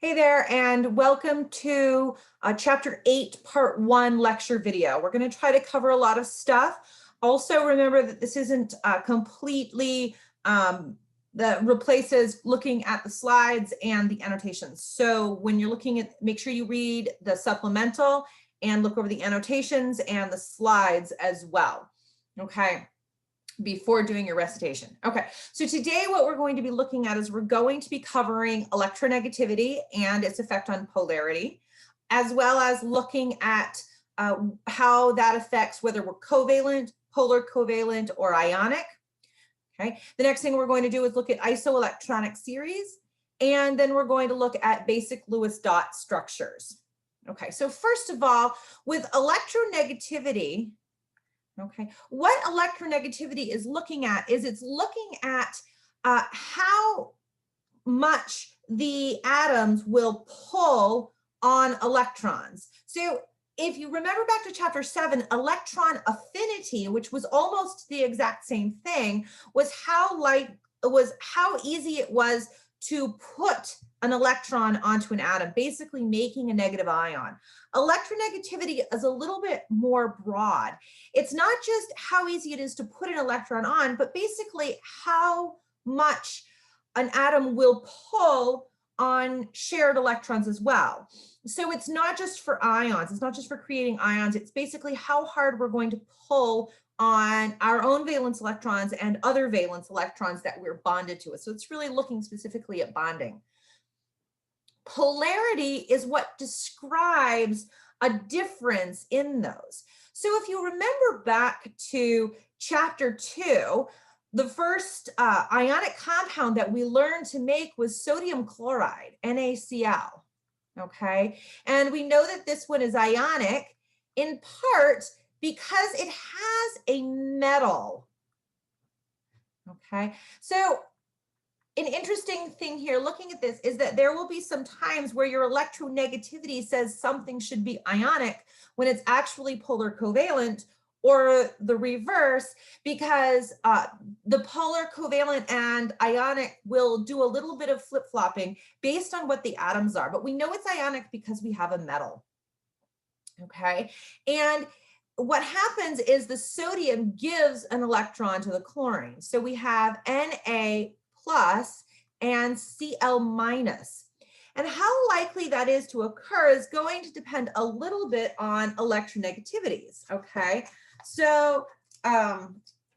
Hey there, and welcome to Chapter 8, Part 1 lecture video. We're going to try to cover a lot of stuff. Also, remember that this isn't completely that replaces looking at the slides and the annotations. So when you're looking at, make sure you read the supplemental and look over the annotations and the slides as well. Okay, before doing your recitation. Okay, so today what we're going to be looking at is we're going to be covering electronegativity and its effect on polarity, as well as looking at how that affects whether we're covalent, polar covalent, or ionic. Okay, the next thing we're going to do is look at isoelectronic series, and then we're going to look at basic Lewis dot structures. Okay, so first of all, with electronegativity, okay, what electronegativity is looking at is it's looking at how much the atoms will pull on electrons. So if you remember back to chapter 7, electron affinity, which was almost the exact same thing, was how easy it was to put an electron onto an atom, basically making a negative ion. Electronegativity is a little bit more broad. It's not just how easy it is to put an electron on, but basically how much an atom will pull on shared electrons as well. So it's not just for ions, it's not just for creating ions, it's basically how hard we're going to pull on our own valence electrons and other valence electrons that we're bonded to. So it's really looking specifically at bonding. Polarity is what describes a difference in those. So if you remember back to chapter 2, the first ionic compound that we learned to make was sodium chloride, NaCl. Okay, and we know that this one is ionic in part because it has a metal. Okay, so an interesting thing here looking at this is that there will be some times where your electronegativity says something should be ionic when it's actually polar covalent, or the reverse, because the polar covalent and ionic will do a little bit of flip-flopping based on what the atoms are. But we know it's ionic because we have a metal. Okay, and what happens is the sodium gives an electron to the chlorine. So we have Na plus and Cl minus. And how likely that is to occur is going to depend a little bit on electronegativities. Okay, so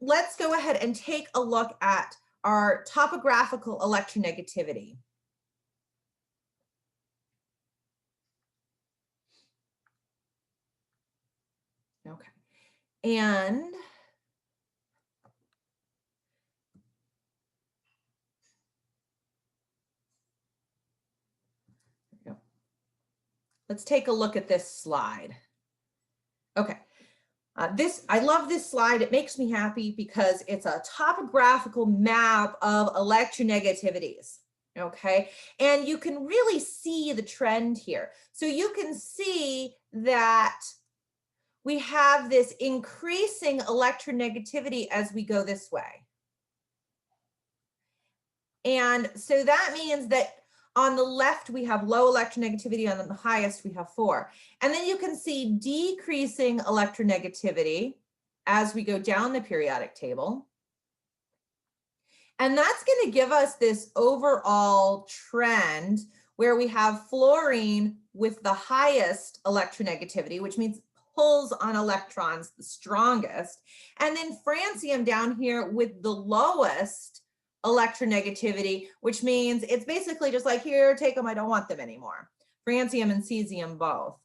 let's go ahead and take a look at our topographical electronegativity. Okay, and let's take a look at this slide. Okay, I love this slide. It makes me happy because it's a topographical map of electronegativities. Okay, and you can really see the trend here. So you can see that we have this increasing electronegativity as we go this way. And so that means that on the left, we have low electronegativity, on the highest, we have 4. And then you can see decreasing electronegativity as we go down the periodic table. And that's going to give us this overall trend where we have fluorine with the highest electronegativity, which means pulls on electrons the strongest, and then francium down here with the lowest electronegativity, which means it's basically just like, here, take them, I don't want them anymore. Francium and cesium both.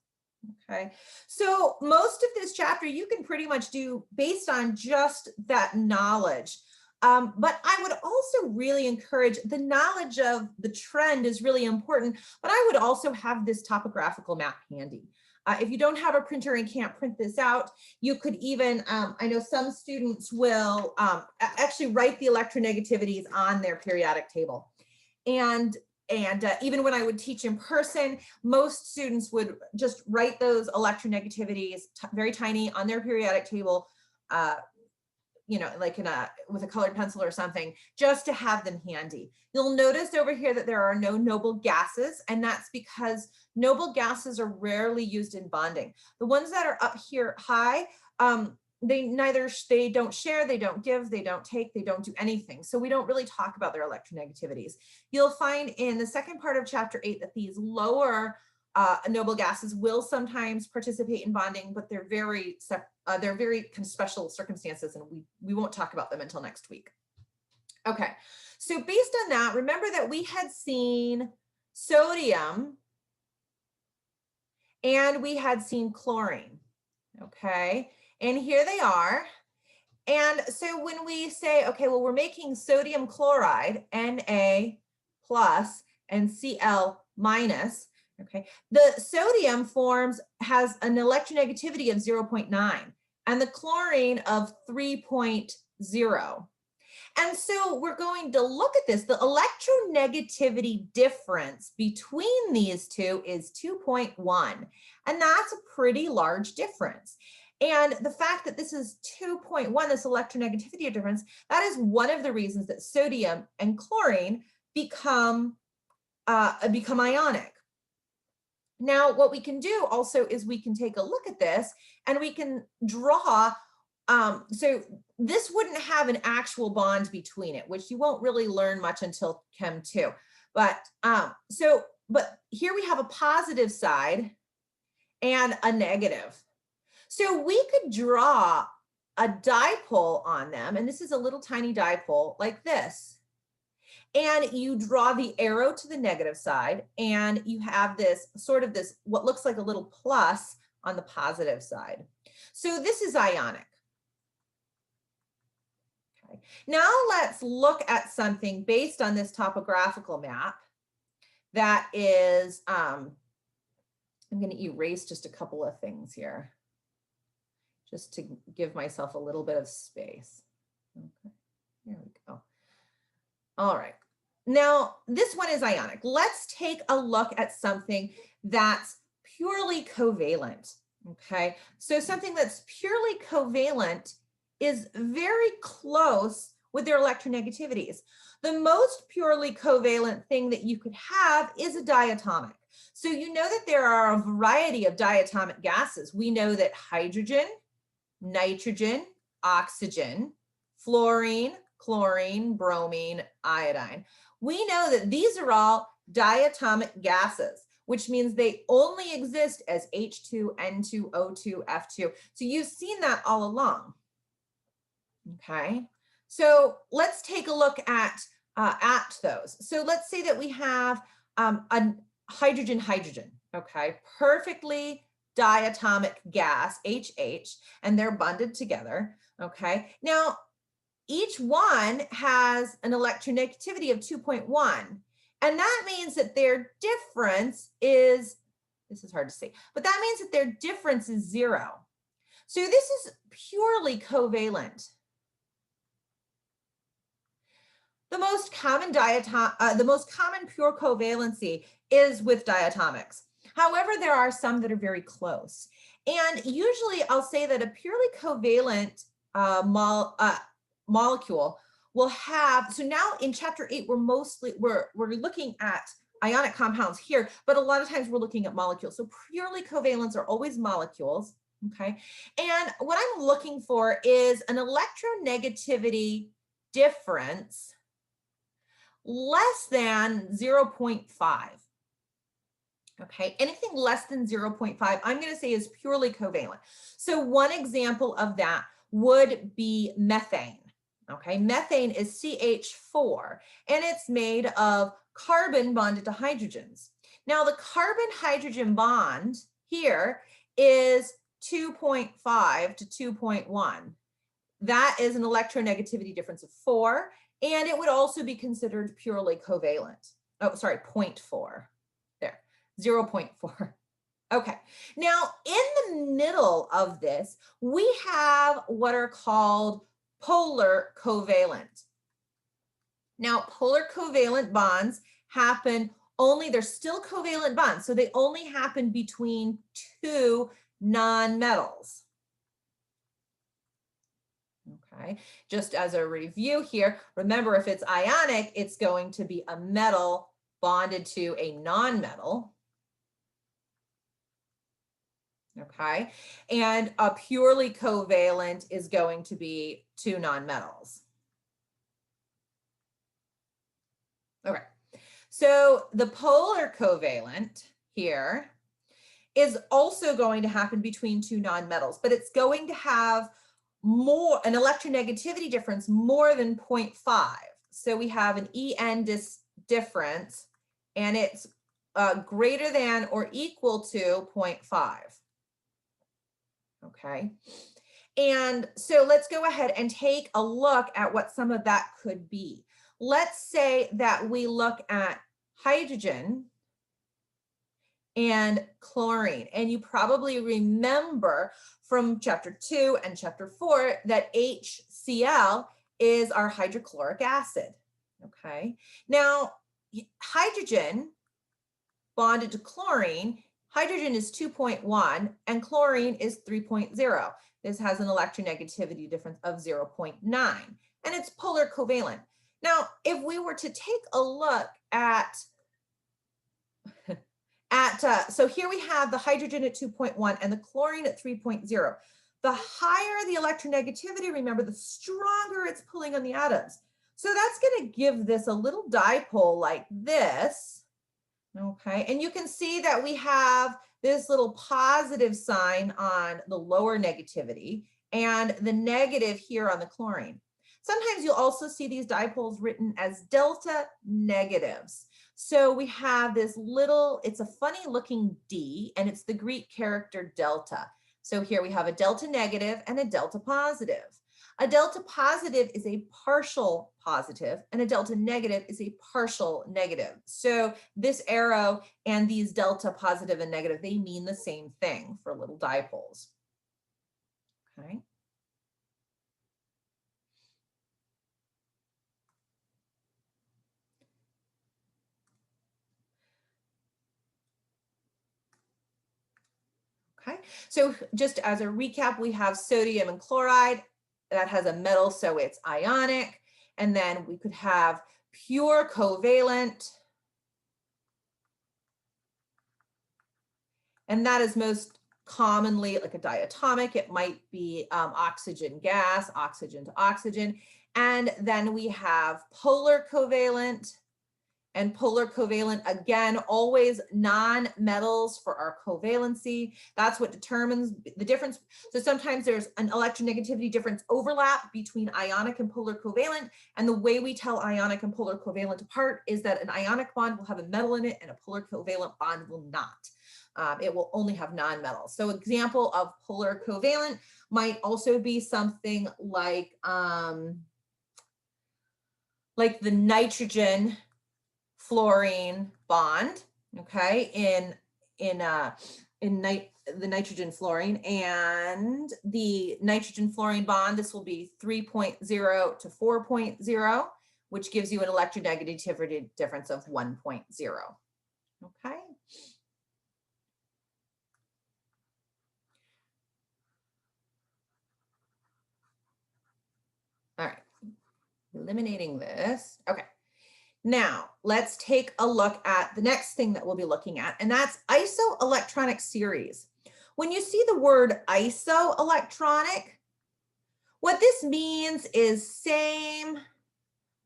Okay, so most of this chapter you can pretty much do based on just that knowledge. But I would also really encourage, the knowledge of the trend is really important, but I would also have this topographical map handy. If you don't have a printer and can't print this out, you could even, I know some students will actually write the electronegativities on their periodic table. And even when I would teach in person, most students would just write those electronegativities very tiny on their periodic table, you know, like with a colored pencil or something, just to have them handy. You'll notice over here that there are no noble gases, and that's because noble gases are rarely used in bonding. The ones that are up here high, they don't share, they don't give, they don't take, they don't do anything. So we don't really talk about their electronegativities. You'll find in the second part of chapter 8 that these lower noble gases will sometimes participate in bonding, but they're very kind of special circumstances, and we won't talk about them until next week. Okay, so based on that, remember that we had seen sodium and we had seen chlorine. Okay, and here they are. And so when we say, okay, well, we're making sodium chloride, Na plus and Cl minus. Okay, the sodium has an electronegativity of 0.9 and the chlorine of 3.0. And so we're going to look at this. The electronegativity difference between these two is 2.1, and that's a pretty large difference. And the fact that this is 2.1, this electronegativity difference, that is one of the reasons that sodium and chlorine become ionic. Now, what we can do also is we can take a look at this and we can draw, so this wouldn't have an actual bond between it, which you won't really learn much until Chem 2. But here we have a positive side and a negative. So we could draw a dipole on them, and this is a little tiny dipole like this. And you draw the arrow to the negative side, and you have this what looks like a little plus on the positive side. So this is ionic. Okay. Now let's look at something based on this topographical map that is, I'm going to erase just a couple of things here, just to give myself a little bit of space. Okay, there we go. All right. Now, this one is ionic. Let's take a look at something that's purely covalent. Okay, so something that's purely covalent is very close with their electronegativities. The most purely covalent thing that you could have is a diatomic. So you know that there are a variety of diatomic gases. We know that hydrogen, nitrogen, oxygen, fluorine, chlorine, bromine, iodine. We know that these are all diatomic gases, which means they only exist as H2, N2, O2, F2. So you've seen that all along. Okay, so let's take a look at those. So let's say that we have a hydrogen, okay, perfectly diatomic gas, HH, and they're bonded together, okay? Now, each one has an electronegativity of 2.1, and that means that their difference is, this is hard to see, but that means that their difference is 0. So this is purely covalent. The most common pure covalency is with diatomics. However, there are some that are very close. And usually I'll say that a purely covalent molecule will have, so now in chapter 8, we're looking at ionic compounds here, but a lot of times we're looking at molecules. So purely covalents are always molecules, okay? And what I'm looking for is an electronegativity difference less than 0.5. Okay, anything less than 0.5, I'm going to say is purely covalent. So one example of that would be methane. Okay, methane is CH4, and it's made of carbon bonded to hydrogens. Now the carbon-hydrogen bond here is 2.5 to 2.1. That is an electronegativity difference of 4, and it would also be considered purely covalent. Oh, sorry, 0.4. There, 0.4. Okay, now in the middle of this, we have what are called polar covalent. Now, polar covalent bonds happen only, they're still covalent bonds, so they only happen between two nonmetals. Okay, just as a review here, remember if it's ionic, it's going to be a metal bonded to a non-metal. Okay, and a purely covalent is going to be two nonmetals. Okay, so the polar covalent here is also going to happen between two nonmetals, but it's going to have an electronegativity difference more than 0.5. So we have an EN difference, and it's greater than or equal to 0.5. Okay, and so let's go ahead and take a look at what some of that could be. Let's say that we look at hydrogen and chlorine, and you probably remember from chapter 2 and chapter 4 that HCl is our hydrochloric acid. Okay, now hydrogen bonded to chlorine, hydrogen is 2.1 and chlorine is 3.0. This has an electronegativity difference of 0.9, and it's polar covalent. Now, if we were to take a look at so here we have the hydrogen at 2.1 and the chlorine at 3.0. The higher the electronegativity, remember, the stronger it's pulling on the atoms. So that's going to give this a little dipole like this. Okay, and you can see that we have this little positive sign on the lower negativity and the negative here on the chlorine. Sometimes you'll also see these dipoles written as delta negatives. So we have this little, it's a funny looking D, and it's the Greek character delta. So here we have a delta negative and a delta positive. A delta positive is a partial positive, and a delta negative is a partial negative. So this arrow and these delta positive and negative, they mean the same thing for little dipoles. Okay. Okay, so just as a recap, we have sodium and chloride. That has a metal, so it's ionic. And then we could have pure covalent. And that is most commonly like a diatomic. It might be oxygen gas, oxygen to oxygen. And then we have polar covalent. And polar covalent, again, always non-metals for our covalency. That's what determines the difference. So sometimes there's an electronegativity difference overlap between ionic and polar covalent. And the way we tell ionic and polar covalent apart is that an ionic bond will have a metal in it and a polar covalent bond will not. It will only have non-metals. So example of polar covalent might also be something like the nitrogen fluorine bond, okay, the nitrogen fluorine, and the nitrogen fluorine bond, this will be 3.0 to 4.0, which gives you an electronegativity difference of 1.0. Okay. All right, eliminating this. Okay. Now, let's take a look at the next thing that we'll be looking at, and that's isoelectronic series. When you see the word isoelectronic, what this means is same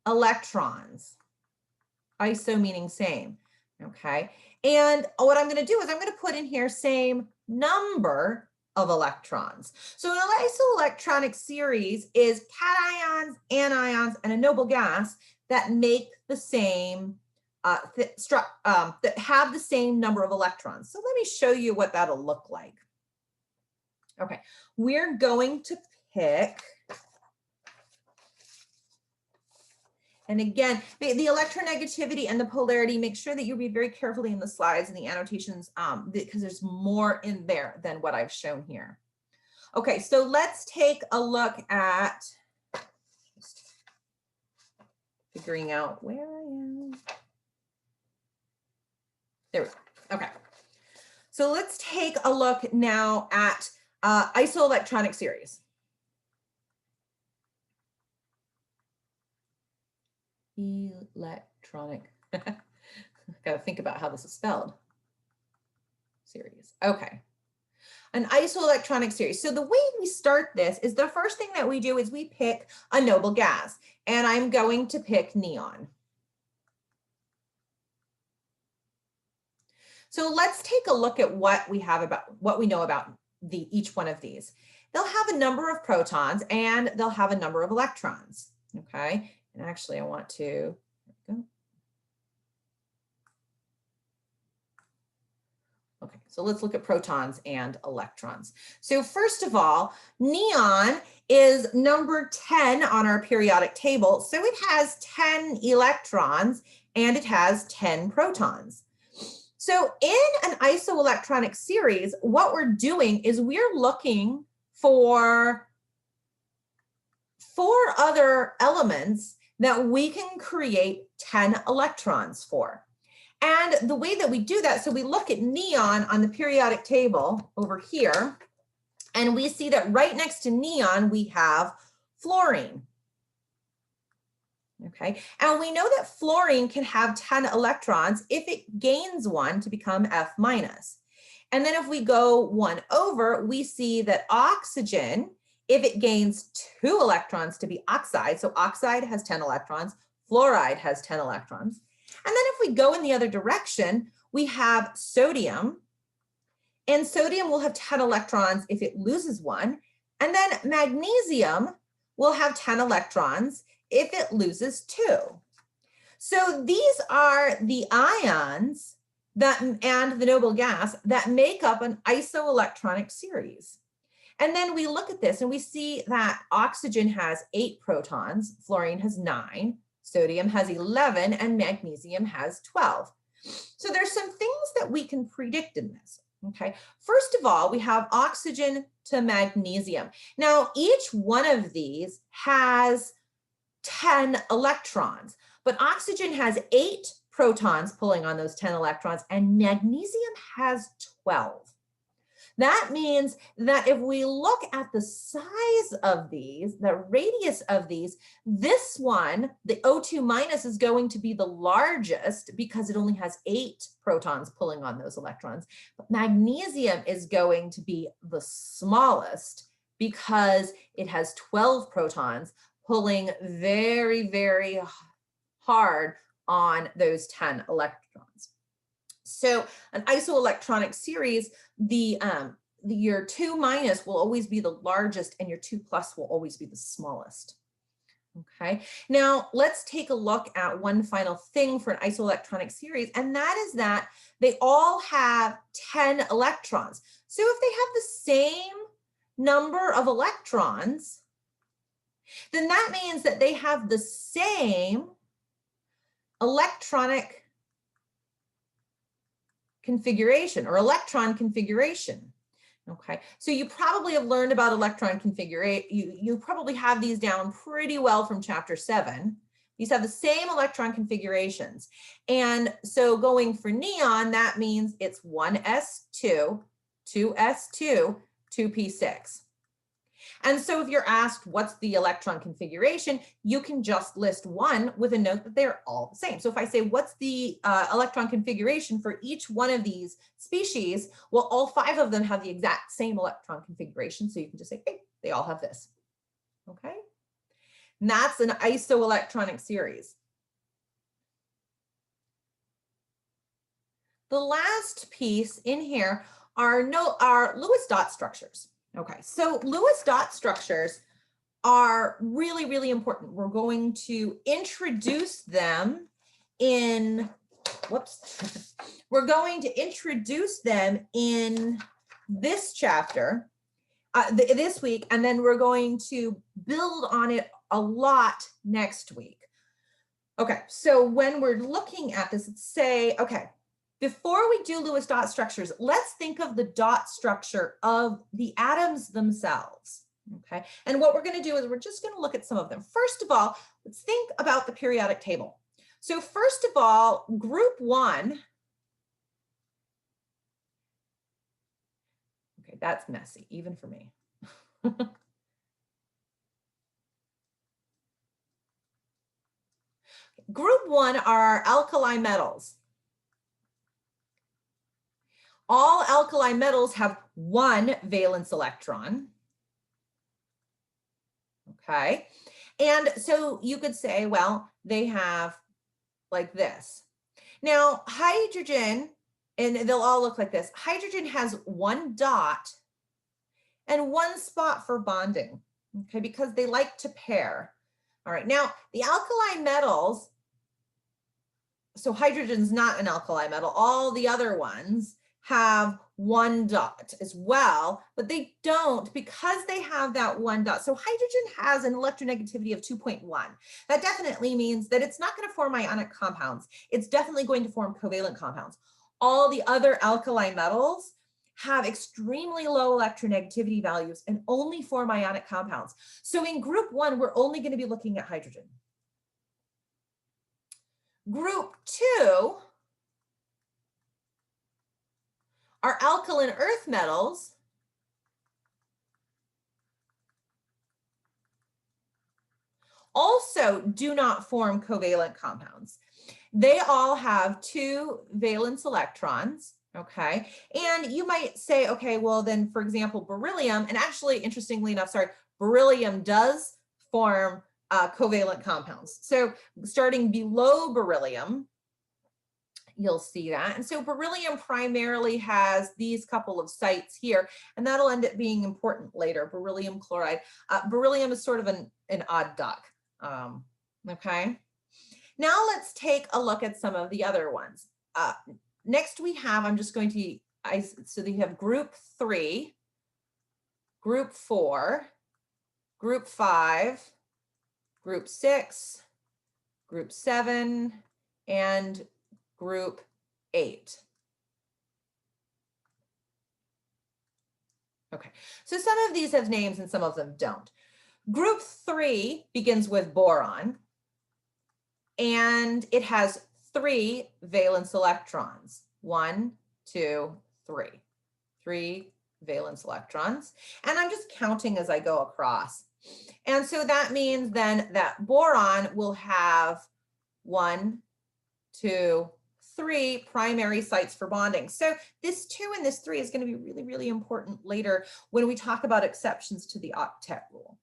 electrons. Iso meaning same, okay? And what I'm going to do is I'm going to put in here same number of electrons. So an isoelectronic series is cations, anions, and a noble gas that make the same, that have the same number of electrons. So let me show you what that'll look like. Okay, we're going to pick, and again, the electronegativity and the polarity, make sure that you read very carefully in the slides and the annotations because there's more in there than what I've shown here. Okay, so let's take a look at, figuring out where I am. There we go. Okay. So let's take a look now at isoelectronic series. electronic, gotta think about how this is spelled, series. Okay. An isoelectronic series. So the way we start this is the first thing that we do is we pick a noble gas, and I'm going to pick neon. So let's take a look at what we know about each one of these. They'll have a number of protons and they'll have a number of electrons. Okay, and actually I want to, there we go. Okay, so let's look at protons and electrons. So first of all, neon is number 10 on our periodic table. So it has 10 electrons and it has 10 protons. So in an isoelectronic series, what we're doing is we're looking for 4 other elements that we can create 10 electrons for. And the way that we do that, so we look at neon on the periodic table over here, and we see that right next to neon, we have fluorine. Okay, and we know that fluorine can have 10 electrons if it gains 1 to become F minus. And then if we go 1 over, we see that oxygen, if it gains 2 electrons to be oxide, so oxide has 10 electrons, fluoride has 10 electrons. And then if we go in the other direction, we have sodium, and sodium will have 10 electrons if it loses 1. And then magnesium will have 10 electrons if it loses 2. So these are the ions and the noble gas that make up an isoelectronic series. And then we look at this and we see that oxygen has 8 protons, fluorine has 9, sodium has 11, and magnesium has 12. So there's some things that we can predict in this. Okay, first of all, we have oxygen to magnesium. Now, each one of these has 10 electrons, but oxygen has 8 protons pulling on those 10 electrons, and magnesium has 12. That means that if we look at the size of these, the radius of these, this one, the O2 minus, is going to be the largest because it only has 8 protons pulling on those electrons. But magnesium is going to be the smallest because it has 12 protons pulling very, very hard on those 10 electrons. So an isoelectronic series, your 2 minus will always be the largest and your 2 plus will always be the smallest. Okay, now let's take a look at one final thing for an isoelectronic series, and that is that they all have 10 electrons. So if they have the same number of electrons, then that means that they have the same electronic configuration or electron configuration. Okay, so you probably have learned about electron configuration. You probably have these down pretty well from chapter 7. These have the same electron configurations. And so going for neon, that means it's 1s2, 2s2, 2p6. And so if you're asked what's the electron configuration, you can just list 1 with a note that they're all the same. So if I say, what's the electron configuration for each one of these species? Well, all 5 of them have the exact same electron configuration. So you can just say, hey, they all have this. Okay. And that's an isoelectronic series. The last piece in here are Lewis dot structures. Okay, so Lewis dot structures are really, really important. We're going to introduce them in, we're going to introduce them in this chapter, this week, and then we're going to build on it a lot next week. Okay, so when we're looking at this, let's say, okay, before we do Lewis dot structures, let's think of the dot structure of the atoms themselves, okay? And what we're going to do is we're just going to look at some of them. First of all, let's think about the periodic table. So first of all, group 1, okay, that's messy, even for me. Group 1 are alkali metals. All alkali metals have one valence electron. Okay. And so you could say, well, they have like this. Now, hydrogen, and they'll all look like this. Hydrogen has one dot and one spot for bonding, okay, because they like to pair. All right, now the alkali metals, so hydrogen's not an alkali metal. All the other ones have one dot as well, but they don't because they have that one dot. So hydrogen has an electronegativity of 2.1. That definitely means that it's not going to form ionic compounds. It's definitely going to form covalent compounds. All the other alkali metals have extremely low electronegativity values and only form ionic compounds. So in group 1, we're only going to be looking at hydrogen. Group 2 are alkaline earth metals. Also do not form covalent compounds. They all have 2 valence electrons, okay? And you might say, okay, well then, for example, beryllium, and actually, interestingly enough, beryllium does form covalent compounds. So starting below beryllium, you'll see that. And so beryllium primarily has these couple of sites here, and that'll end up being important later, beryllium chloride. Beryllium is sort of an odd duck, okay? Now let's take a look at some of the other ones. Next we have, I'm just going to, so you have group 3, group 4, group 5, group 6, group 7, and group 8. Okay, so some of these have names and some of them don't. Group 3 begins with boron, and it has 3 valence electrons. 1, 2, 3. 3 valence electrons. And I'm just counting as I go across. And so that means then that boron will have 1, 2, 3 primary sites for bonding. So this 2 and this 3 is going to be really, really important later when we talk about exceptions to the octet rule.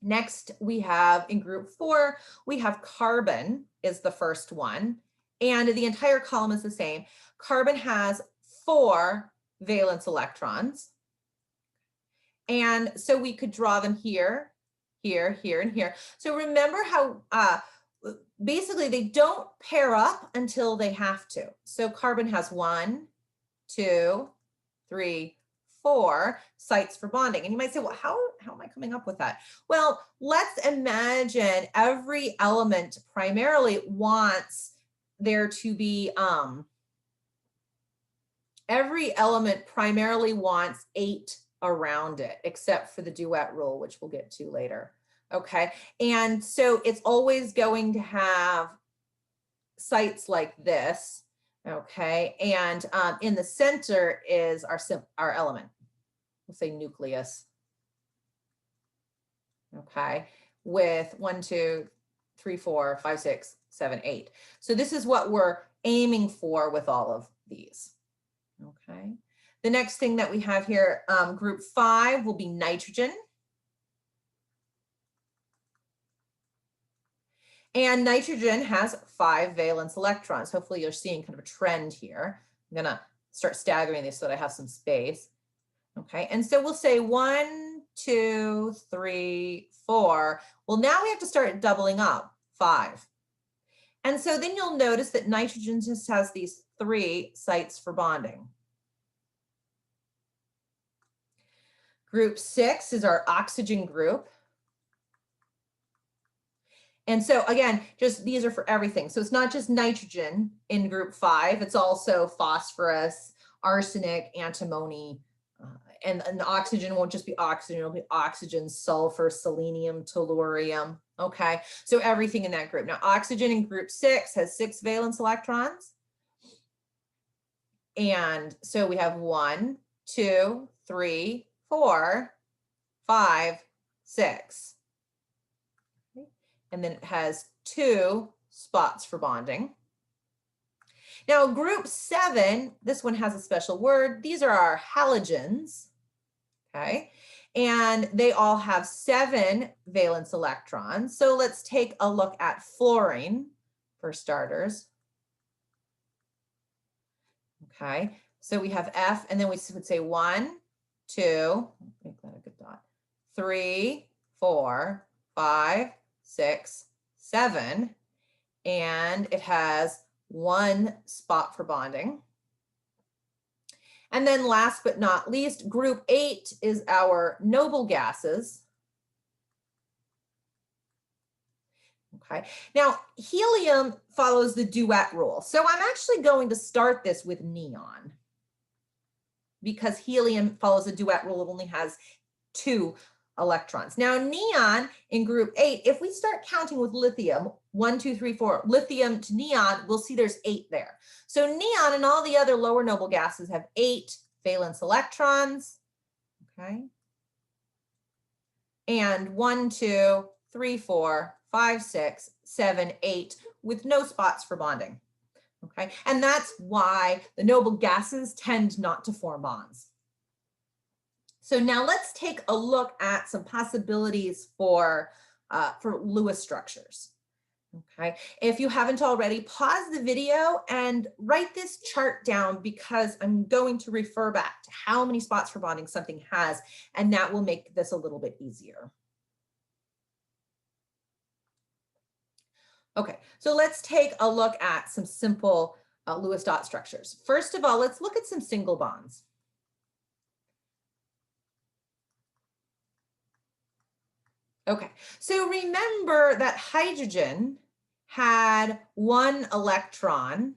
Next, we have in group 4, we have carbon is the first one, and the entire column is the same. Carbon has 4 valence electrons. And so we could draw them here, here, here, and here. So remember how basically they don't pair up until they have to. So carbon has 1, 2, 3, 4 sites for bonding. And you might say, well, how am I coming up with that? Well, let's imagine every element primarily wants there to be, every element primarily wants 8 around it, except for the duet rule, which we'll get to later. Okay, and so it's always going to have sites like this. Okay, and in the center is our element. We'll say nucleus. Okay, with 1, 2, 3, 4, 5, 6, 7, 8. So this is what we're aiming for with all of these. Okay, the next thing that we have here, group 5 will be nitrogen. And nitrogen has 5 valence electrons. Hopefully you're seeing kind of a trend here. I'm gonna start staggering these so that I have some space. Okay, and so we'll say 1, 2, 3, 4. Well, now we have to start doubling up, 5. And so then you'll notice that nitrogen just has these 3 sites for bonding. Group 6 is our oxygen group. And so again, just these are for everything. So it's not just nitrogen in group 5, it's also phosphorus, arsenic, antimony, and the oxygen won't just be oxygen, it'll be oxygen, sulfur, selenium, tellurium. Okay, so everything in that group. Now oxygen in group 6 has 6 valence electrons. And so we have 1, 2, 3, 4, 5, 6. And then it has 2 spots for bonding. Now, group 7, this one has a special word. These are our halogens, okay? And they all have 7 valence electrons. So let's take a look at fluorine for starters. Okay, so we have F, and then we would say 1, 2, make that a good dot, 3, 4, 5, 6, 7, and it has 1 spot for bonding. And then last but not least, group 8 is our noble gases. Okay, now helium follows the duet rule. So I'm actually going to start this with neon because helium follows the duet rule. It only has 2 electrons. Now neon in group 8, if we start counting with lithium, 1, 2, 3, 4, lithium to neon, we'll see there's 8 there. So neon and all the other lower noble gases have 8 valence electrons, okay? And 1, 2, 3, 4, 5, 6, 7, 8 with no spots for bonding, okay? And that's why the noble gases tend not to form bonds. So now let's take a look at some possibilities for Lewis structures. Okay, if you haven't already, pause the video and write this chart down because I'm going to refer back to how many spots for bonding something has, and that will make this a little bit easier. Okay, so let's take a look at some simple Lewis dot structures. First of all, let's look at some single bonds. Okay, so remember that hydrogen had 1 electron,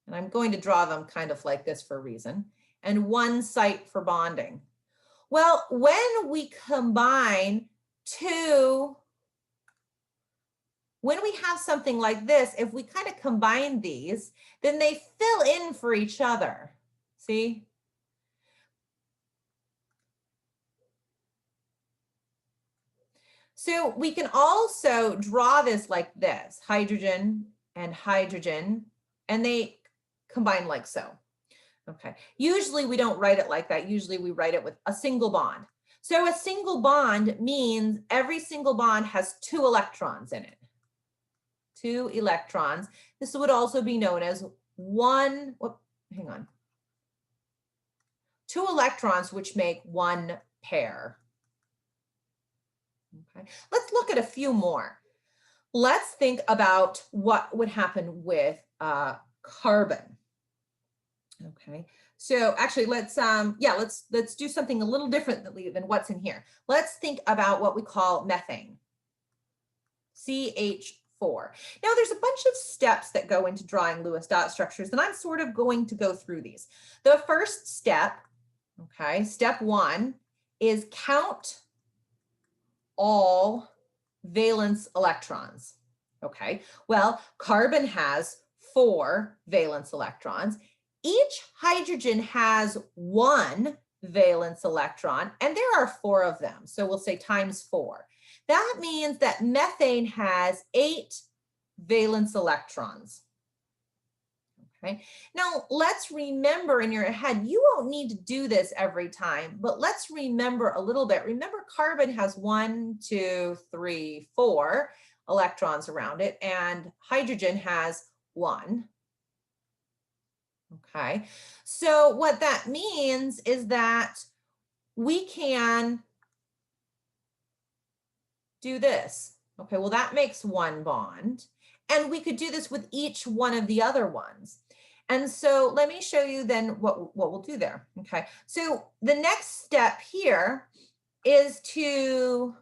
and I'm going to draw them kind of like this for a reason, and 1 site for bonding. Well, when we combine 2, when we have something like this, if we kind of combine these, then they fill in for each other. See? So we can also draw this like this, hydrogen, and they combine like so. Okay, usually we don't write it like that. Usually we write it with a single bond. So a single bond means every single bond has 2 electrons in it. 2 electrons. This would also be known as 2 electrons, which make 1 pair. Okay, let's look at a few more. Let's think about what would happen with carbon. Okay, so actually let's do something a little different than what's in here. Let's think about what we call methane, CH4. Now there's a bunch of steps that go into drawing Lewis dot structures, and I'm sort of going to go through these. The first step, okay, step 1 is count all valence electrons. Okay, well, carbon has 4 valence electrons. Each hydrogen has 1 valence electron, and there are 4 of them. So we'll say times 4. That means that methane has 8 valence electrons. Okay, now let's remember in your head, you won't need to do this every time, but let's remember a little bit. Remember, carbon has 1, 2, 3, 4 electrons around it, and hydrogen has 1. Okay, so what that means is that we can do this. Okay, well, that makes 1 bond, and we could do this with each one of the other ones. And so let me show you then what we'll do there. Okay, so the next step here is to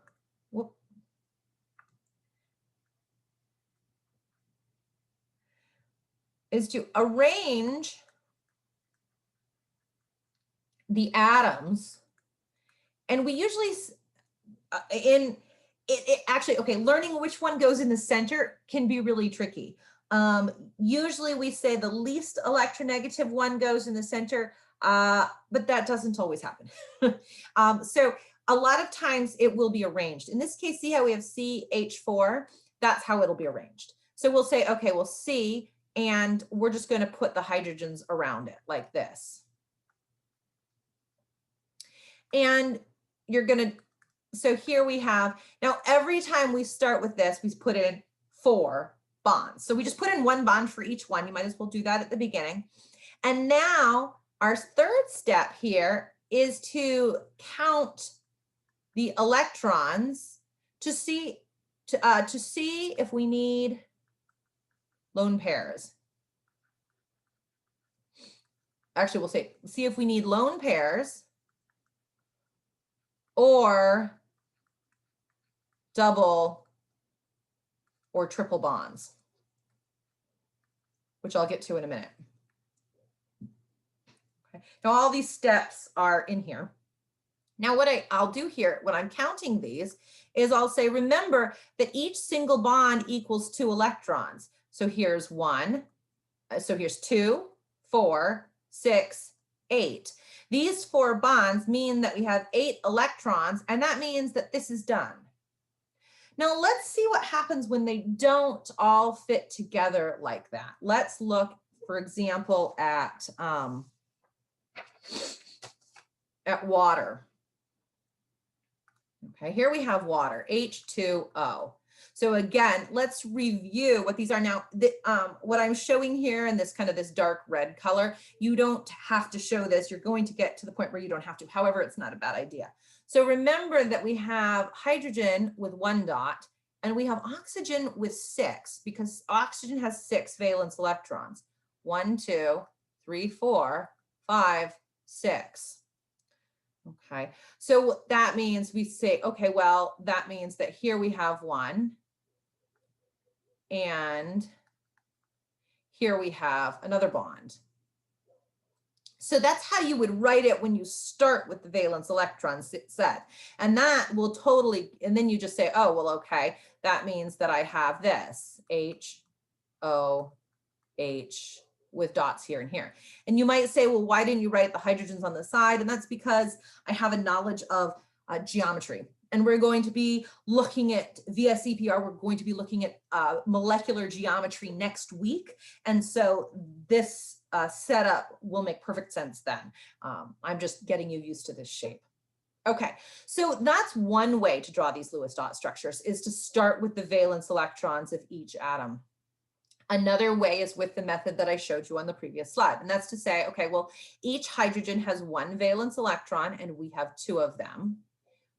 arrange the atoms, and we usually learning which one goes in the center can be really tricky. Usually we say the least electronegative one goes in the center, but that doesn't always happen. So a lot of times it will be arranged. In this case, see how we have CH4? That's how it'll be arranged. So we'll say, okay, well, C, and we're just going to put the hydrogens around it like this. And you're going to, so here we have, now every time we start with this, we put in 4 bonds. So we just put in 1 bond for each one. You might as well do that at the beginning. And now our third step here is to count the electrons to see if we need lone pairs. Actually, we'll say, see if we need lone pairs or double or triple bonds, which I'll get to in a minute. Okay. Now all these steps are in here. Now what I'll do here when I'm counting these is I'll say, remember that each single bond equals 2 electrons. So here's 1, so here's 2, 4, 6, 8. These 4 bonds mean that we have 8 electrons, and that means that this is done. Now let's see what happens when they don't all fit together like that. Let's look, for example, at water. Okay, here we have water, H2O. So again, let's review what these are now. What I'm showing here in this kind of this dark red color, you don't have to show this. You're going to get to the point where you don't have to. However, it's not a bad idea. So remember that we have hydrogen with 1 dot, and we have oxygen with 6, because oxygen has 6 valence electrons. 1, 2, 3, 4, 5, 6. Okay, so that means we say, okay, well, that means that here we have 1, and here we have another bond. So that's how you would write it when you start with the valence electrons set. And that will totally, and then you just say, oh, well, okay, that means that I have this, H, O, H, with dots here and here. And you might say, well, why didn't you write the hydrogens on the side? And that's because I have a knowledge of geometry. And we're going to be looking at, via CPR, we're going to be looking at molecular geometry next week. And so this setup will make perfect sense then. I'm just getting you used to this shape. Okay, so that's one way to draw these Lewis dot structures, is to start with the valence electrons of each atom. Another way is with the method that I showed you on the previous slide. And that's to say, okay, well, each hydrogen has 1 valence electron, and we have 2 of them.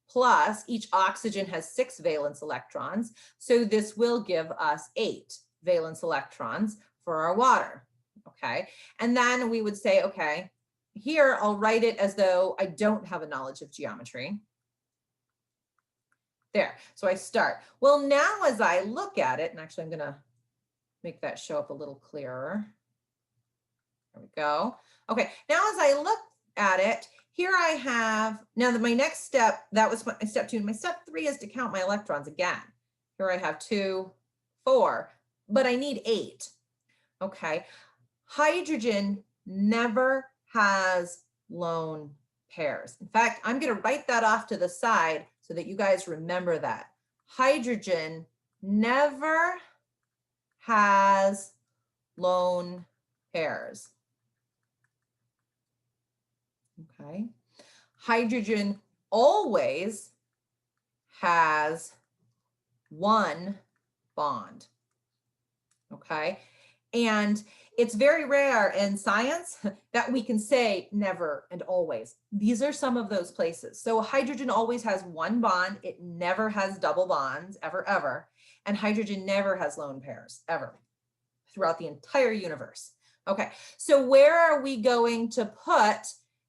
Plus, each oxygen has 6 valence electrons. So this will give us 8 valence electrons for our water. Okay, and then we would say, okay, here I'll write it as though I don't have a knowledge of geometry. There, so I start. Well, now as I look at it, and actually I'm gonna make that show up a little clearer. There we go. Okay, now as I look at it, here I have, now that my next step, that was my step 2. My step 3 is to count my electrons again. Here I have 2, 4, but I need 8. Okay, hydrogen never has lone pairs. In fact, I'm going to write that off to the side so that you guys remember that. Hydrogen never has lone pairs. Okay. Hydrogen always has 1 bond. Okay. And it's very rare in science that we can say never and always. These are some of those places. So hydrogen always has 1 bond. It never has double bonds, ever, ever. And hydrogen never has lone pairs, ever, throughout the entire universe. Okay, so where are we going to put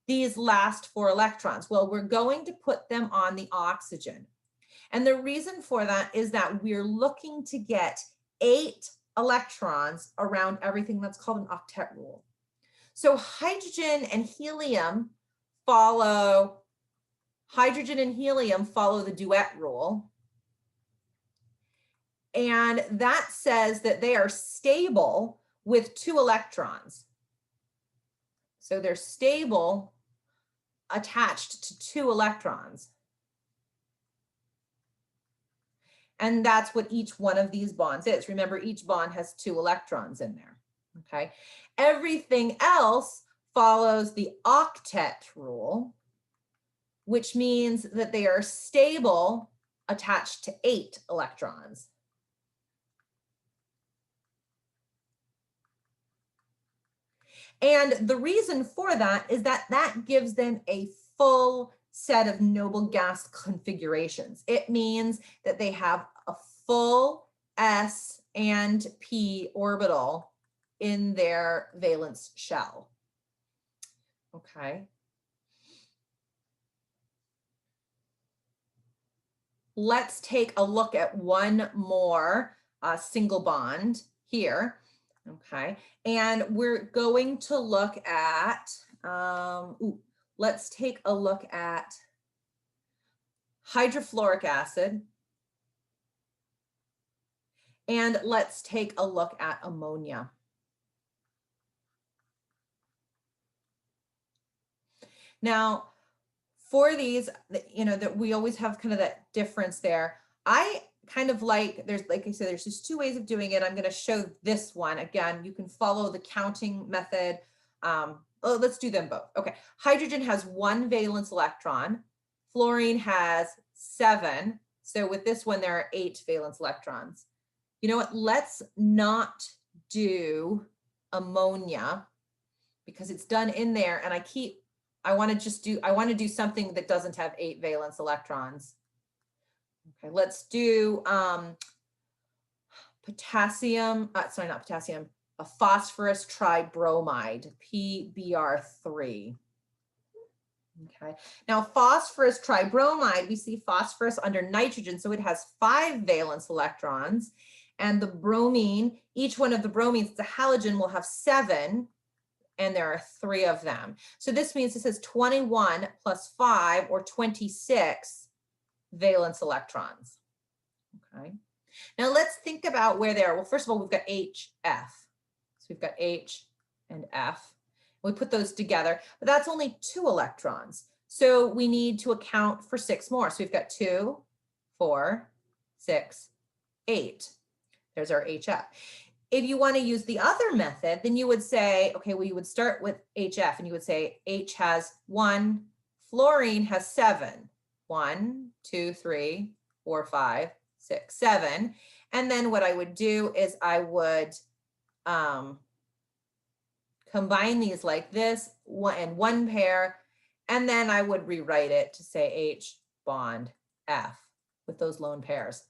these last 4 electrons? Well, we're going to put them on the oxygen. And the reason for that is that we're looking to get 8 electrons around everything. That's called an octet rule. So hydrogen and helium follow the duet rule. And that says that they are stable with 2 electrons. So they're stable attached to 2 electrons. And that's what each one of these bonds is. Remember, each bond has 2 electrons in there, okay? Everything else follows the octet rule, which means that they are stable attached to 8 electrons. And the reason for that is that that gives them a full set of noble gas configurations. It means that they have a full s and p orbital in their valence shell. Okay. Let's take a look at one more single bond here. Okay, and we're going to look at, let's take a look at hydrofluoric acid. And let's take a look at ammonia. Now, for these, you know, that we always have kind of that difference there. I kind of like, there's, like I said, there's just 2 ways of doing it. I'm going to show this one. Again, you can follow the counting method. Let's do them both. Okay. Hydrogen has 1 valence electron. Fluorine has 7. So with this one, there are 8 valence electrons. You know what? Let's not do ammonia because it's done in there. And I want to do something that doesn't have 8 valence electrons. Okay, let's do potassium, sorry, not potassium, a phosphorus tribromide, PBr3. Okay, now phosphorus tribromide, we see phosphorus under nitrogen, so it has 5 valence electrons, and the bromine, each one of the bromines, it's a halogen, will have 7, and there are 3 of them. So this means this is 21 plus 5, or 26 valence electrons. Okay. Now let's think about where they are. Well, first of all, we've got H, F. So we've got H and F. We put those together, but that's only 2 electrons. So we need to account for 6 more. So we've got 2, 4, 6, 8. There's our HF. If you want to use the other method, then you would say, okay, well, you would start with HF and you would say H has 1, fluorine has 7. 1, 2, 3, 4, 5, 6, 7. And then what I would do is I would combine these like this, in 1 pair, and then I would rewrite it to say H bond F with those lone pairs.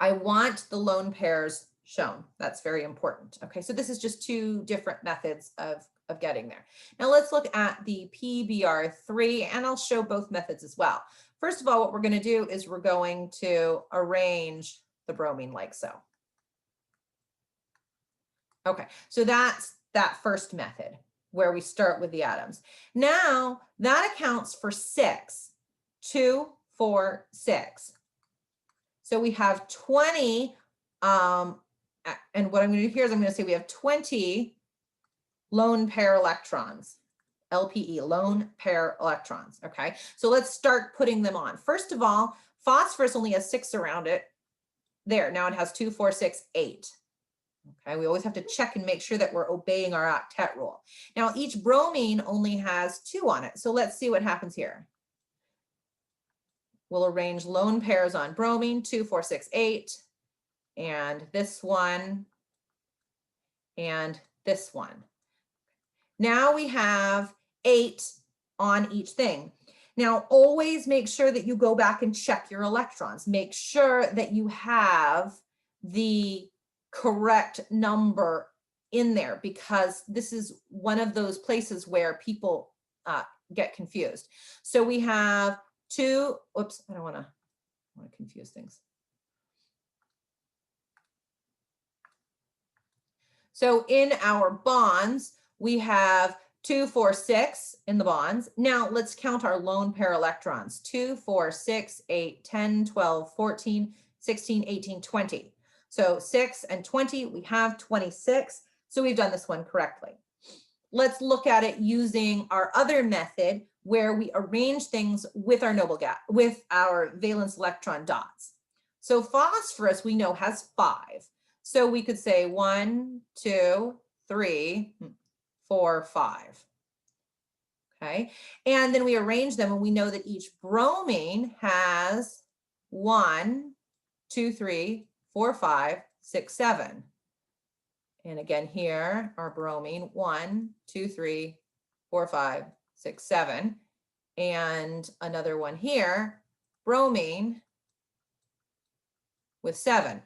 I want the lone pairs shown. That's very important. Okay, so this is just 2 different methods of getting there. Now let's look at the PBr3, and I'll show both methods as well. First of all, what we're going to do is we're going to arrange the bromine like so. Okay, so that's that first method where we start with the atoms. Now that accounts for 6, 2, 4, 6. So we have 20, and what I'm going to do here is I'm going to say we have 20 lone pair electrons, LPE, lone pair electrons. Okay, so let's start putting them on. First of all, phosphorus only has 6 around it. There, now it has 2, 4, 6, 8. Okay, we always have to check and make sure that we're obeying our octet rule. Now each bromine only has 2 on it. So let's see what happens here. We'll arrange lone pairs on bromine, 2, 4, 6, 8, and this one, and this one. Now we have 8 on each thing. Now always make sure that you go back and check your electrons. Make sure that you have the correct number in there, because this is one of those places where people get confused. So we have 2, oops, I don't want to confuse things. So in our bonds, we have 2, 4, 6 in the bonds. Now let's count our lone pair electrons. 2, 4, 6, 8, 10, 12, 14, 16, 18, 20. So 6 and 20, we have 26. So we've done this one correctly. Let's look at it using our other method where we arrange things with our noble gas, with our valence electron dots. So phosphorus we know has 5. So we could say 1, 2, 3, 4, 5. Okay, and then we arrange them and we know that each bromine has 1, 2, 3, 4, 5, 6, 7. And again here, our bromine, 1, 2, 3, 4, 5, 6, 7. And another one here, bromine with 7.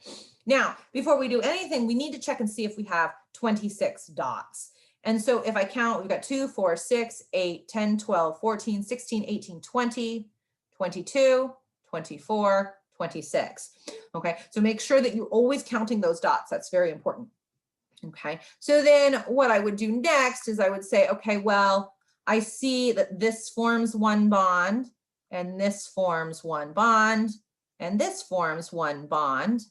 Now, before we do anything, we need to check and see if we have 26 dots. And so if I count, we've got 2, 4, 6, 8, 10, 12, 14, 16, 18, 20, 22, 24, 26. Okay, so make sure that you're always counting those dots. That's very important. Okay, so then what I would do next is I would say, okay, well, I see that this forms one bond, and this forms one bond, and this forms one bond.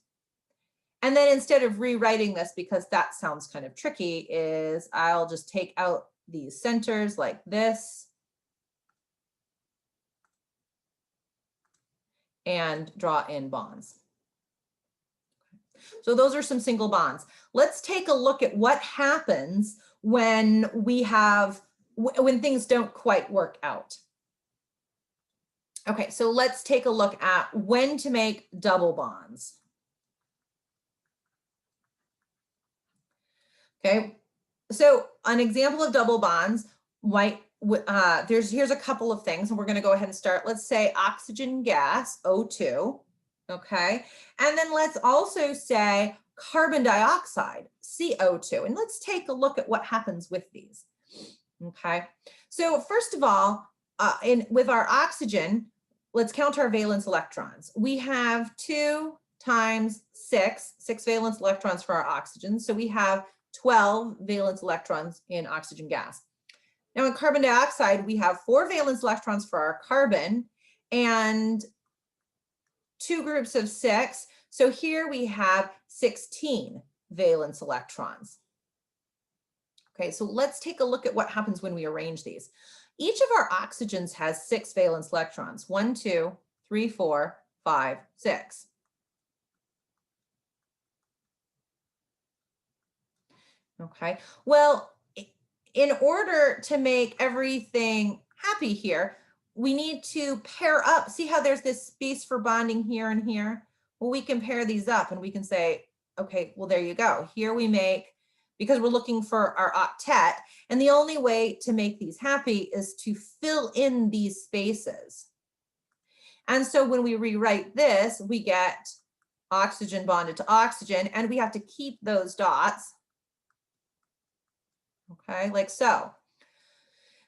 And then instead of rewriting this, because that sounds kind of tricky, is I'll just take out these centers like this and draw in bonds. So those are some single bonds. Let's take a look at what happens when when things don't quite work out. Okay, so let's take a look at when to make double bonds. Okay, so an example of double bonds here's a couple of things, and we're going to go ahead and start. Let's say oxygen gas, O2. Okay, and then let's also say carbon dioxide, CO2, and let's take a look at what happens with these. Okay, so first of all, with our oxygen, let's count our valence electrons. We have 2 times 6 valence electrons for our oxygen, so we have 12 valence electrons in oxygen gas. Now in carbon dioxide, we have 4 valence electrons for our carbon and 2 groups of 6. So here we have 16 valence electrons. Okay, so let's take a look at what happens when we arrange these. Each of our oxygens has 6 valence electrons, 1, 2, 3, 4, 5, 6. Okay, well, in order to make everything happy here, we need to pair up. See how there's this space for bonding here and here? Well, we can pair these up and we can say, okay, well, there you go. Here we make, because we're looking for our octet, and the only way to make these happy is to fill in these spaces. And so when we rewrite this, we get oxygen bonded to oxygen, and we have to keep those dots. Okay, like so.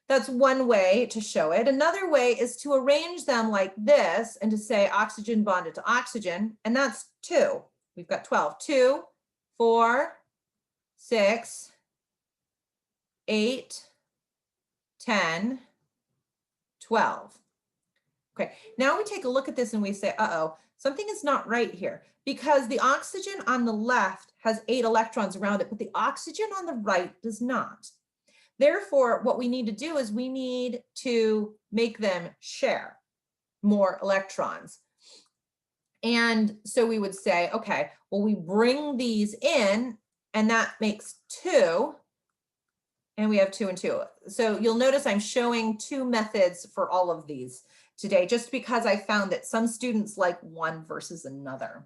That's one way to show it. Another way is to arrange them like this and to say oxygen bonded to oxygen, and that's 2. We've got 12. 2, 4, 6, 8, 10, 12. Okay, now we take a look at this and we say, uh-oh, something is not right here, because the oxygen on the left has 8 electrons around it, but the oxygen on the right does not. Therefore, what we need to do is we need to make them share more electrons. And so we would say, okay, well, we bring these in, and that makes 2. And we have 2 and 2. So you'll notice I'm showing 2 methods for all of these today, just because I found that some students like one versus another.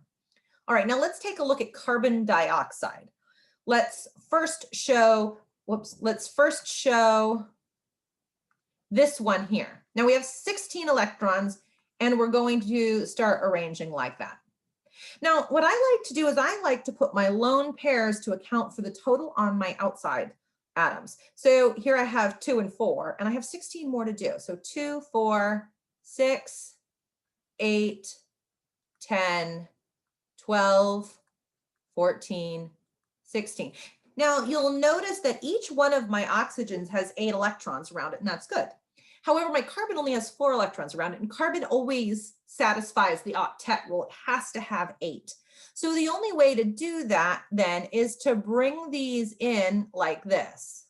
All right, now let's take a look at carbon dioxide. Let's first show this one here. Now we have 16 electrons, and we're going to start arranging like that. Now, what I like to do is I like to put my lone pairs to account for the total on my outside atoms. So here I have 2 and 4, and I have 16 more to do. So 2, 4, 6, 8, 10, 12, 14, 16. Now you'll notice that each one of my oxygens has 8 electrons around it, and that's good. However, my carbon only has 4 electrons around it, and carbon always satisfies the octet rule. It has to have 8. So the only way to do that then is to bring these in like this.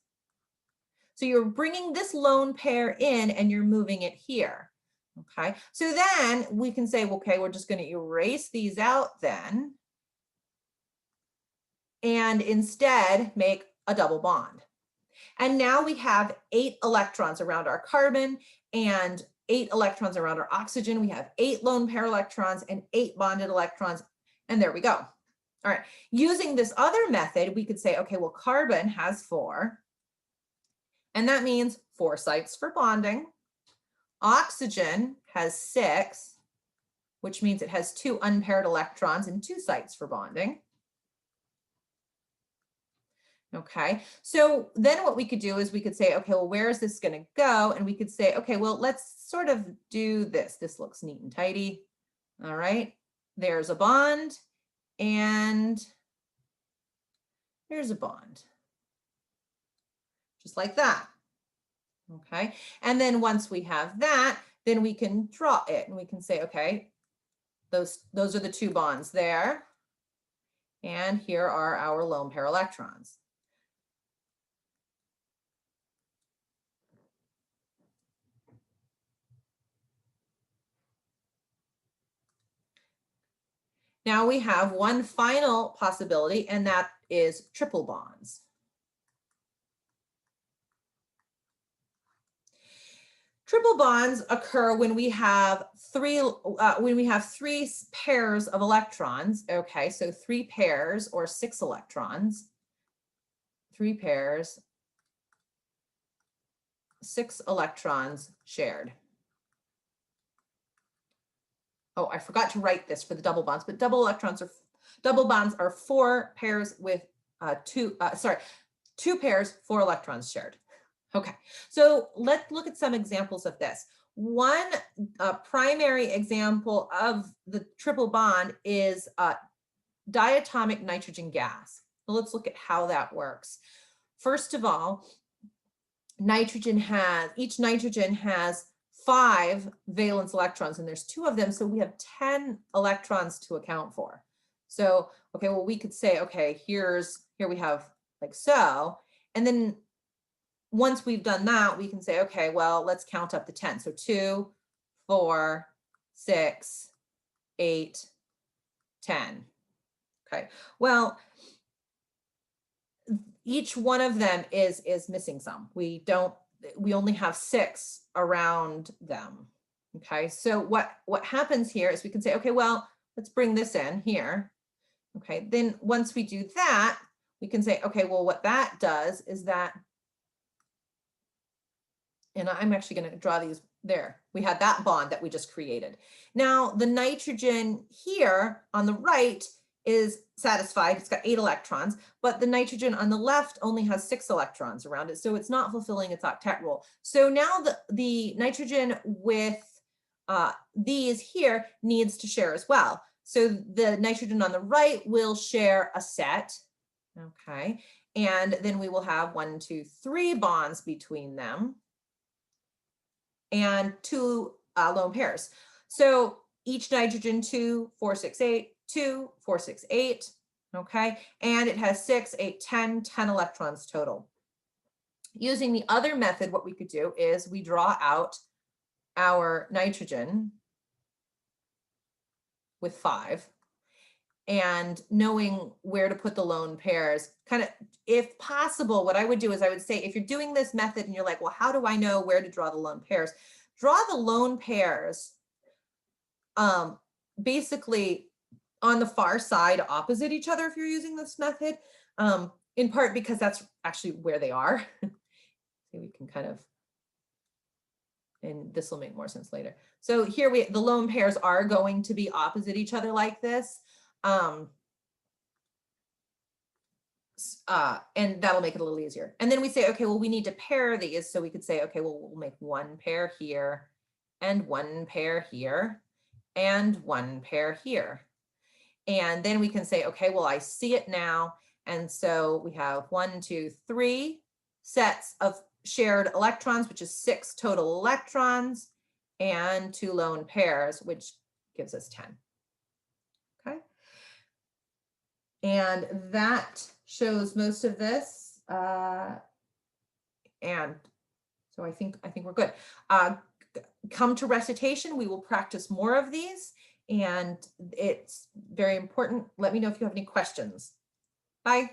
So you're bringing this lone pair in and you're moving it here. Okay, so then we can say, okay, we're just going to erase these out then, and instead make a double bond. And now we have 8 electrons around our carbon and 8 electrons around our oxygen. We have 8 lone pair electrons and 8 bonded electrons. And there we go. All right. Using this other method, we could say, okay, well, carbon has 4. And that means 4 sites for bonding. Oxygen has 6, which means it has 2 unpaired electrons and 2 sites for bonding. Okay, so then what we could do is we could say, okay, well, where is this going to go? And we could say, okay, well, let's sort of do this. This looks neat and tidy. All right, there's a bond and here's a bond. Just like that. Okay, and then once we have that, then we can draw it and we can say, okay, those are the 2 bonds there. And here are our lone pair electrons. Now we have one final possibility, and that is triple bonds. Triple bonds occur when we have 3 pairs of electrons. Okay, so 3 pairs or 6 electrons. 3 pairs, 6 electrons shared. Oh, I forgot to write this for the double bonds, but double bonds are 4 pairs with 2 pairs, 4 electrons shared. Okay, so let's look at some examples of this. One primary example of the triple bond is diatomic nitrogen gas. So let's look at how that works. First of all, each nitrogen has 5 valence electrons, and there's 2 of them, so we have 10 electrons to account for. So, okay, well, we could say, okay, here we have like so, and then once we've done that, we can say, okay, well, let's count up the 10. So 2, 4, 6, 8, 10. Okay, well, each one of them is missing some. We only have 6 around them. Okay, so what happens here is we can say, okay, well, let's bring this in here. Okay, then once we do that, we can say, okay, well, what that does is that, and I'm actually going to draw these there. We had that bond that we just created. Now the nitrogen here on the right is satisfied. It's got 8 electrons, but the nitrogen on the left only has 6 electrons around it. So it's not fulfilling its octet rule. So now the nitrogen with these here needs to share as well. So the nitrogen on the right will share a set. Okay. And then we will have 1, 2, 3 bonds between them and 2 lone pairs. So each nitrogen 2, 4, 6, 8, 2, 4, 6, 8. Okay, and it has 6, 8, 10 electrons total. Using the other method, what we could do is we draw out our nitrogen with 5, and knowing where to put the lone pairs, kind of, if possible, what I would do is I would say, if you're doing this method and you're like, well, how do I know where to draw the lone pairs? Draw the lone pairs basically on the far side opposite each other if you're using this method, in part because that's actually where they are. So we can kind of, and this will make more sense later. So here the lone pairs are going to be opposite each other like this. And that'll make it a little easier. And then we say, okay, well, we need to pair these. So we could say, okay, well, we'll make 1 pair here and 1 pair here and 1 pair here. And then we can say, okay, well, I see it now. And so we have 1, 2, 3 sets of shared electrons, which is 6 total electrons, and 2 lone pairs, which gives us 10. Okay. And that shows most of this. And so I think we're good. come to recitation. We will practice more of these, and it's very important. Let me know if you have any questions. Bye.